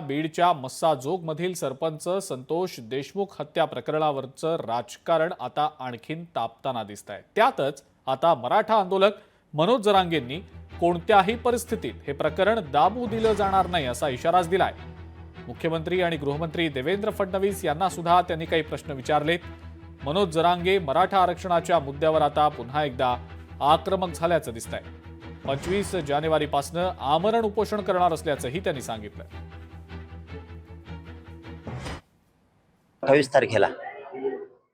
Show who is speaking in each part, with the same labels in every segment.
Speaker 1: बीडच्या मस्साजोगमधील सरपंच संतोष देशमुख हत्या प्रकरणावरचं राजकारण आता आणखीन तापताना दिसतंय। त्यातच आता मराठा आंदोलक मनोज जरांगेंनी कोणत्याही परिस्थितीत हे प्रकरण दाबू दिलं जाणार नाही असा इशाराच दिलाय। मुख्यमंत्री आणि गृहमंत्री देवेंद्र फडणवीस यांना सुद्धा त्यांनी काही प्रश्न विचारलेत। मनोज जरांगे मराठा आरक्षणाच्या मुद्द्यावर आता पुन्हा एकदा आक्रमक झाल्याचं दिसतंय। 25 जानेवारीपासून आमरण उपोषण करणार असल्याचंही त्यांनी सांगितलं।
Speaker 2: 28 तारखेला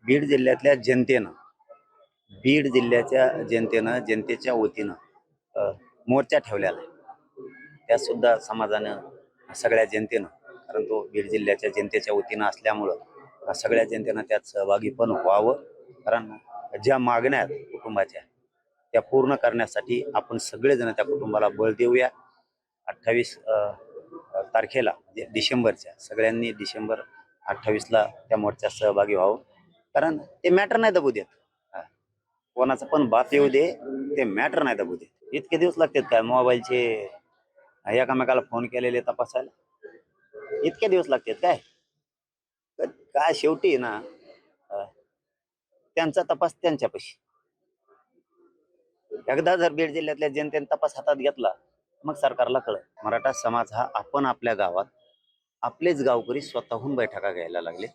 Speaker 2: बीड जिल्ह्यातल्या जनतेनं जनतेच्या वतीनं मोर्चा ठेवलेला आहे। त्या सुद्धा समाजानं सगळ्या जनतेनं, कारण तो बीड जिल्ह्याच्या जनतेच्या वतीनं असल्यामुळं सगळ्या जनतेनं त्यात सहभागी पण व्हावं। कारण ज्या मागण्या आहेत कुटुंबाच्या त्या पूर्ण करण्यासाठी आपण सगळेजण त्या कुटुंबाला बळ देऊया। 28 तारखेला म्हणजे डिसेंबरच्या सगळ्यांनी डिसेंबर 28ला त्या मोर्चात सहभागी व्हावं। कारण ते मॅटर नाही दबू देत, कोणाचा पण बाप येऊ दे, ते मॅटर नाही दबू देत। इतके दिवस लागतात काय मोबाईलचे एकामेकाला फोन केलेले तपासायला? इतके दिवस लागतात काय? काय शेवटी ना त्यांचा तपास त्यांच्यापाशी। एकदा जर बीड जिल्ह्यातल्या जनतेने तपास हातात घेतला मग सरकारला कळलं। मराठा समाज हा आपण आपल्या गावात आपलेच गावकरी स्वतःहून बैठका घ्यायला लागले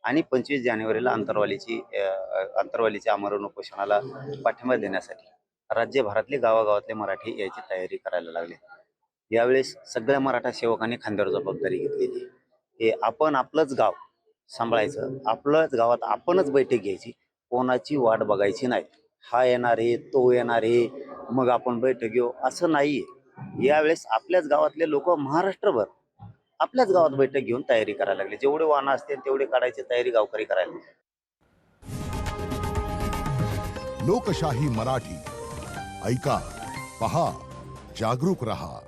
Speaker 2: आणि 25 जानेवारीला अंतरवालीच्या आमरण उपोषणाला पाठिंबा देण्यासाठी राज्यभरातले गावागावातले मराठी यायची तयारी करायला लागले। यावेळेस सगळ्या मराठा सेवकांनी खांद्यावर जबाबदारी घेतलेली। हे आपण आपलंच गाव सांभाळायचं, आपलंच गावात आपणच बैठक घ्यायची, कोणाची वाट बघायची नाही। हा येणार आहे, तो येणार आहे, मग आपण बैठक घेऊ असं नाहीये। यावेळेस आपल्याच गावातले लोक महाराष्ट्रभर आपल्याच गावात बैठक घेऊन तयारी करायला लागले। जेवढे वाहन असतील तेवढे काढायची तयारी गावकरी करायला लागले।
Speaker 3: लोकशाही मराठी ऐका, पहा, जागरूक रहा।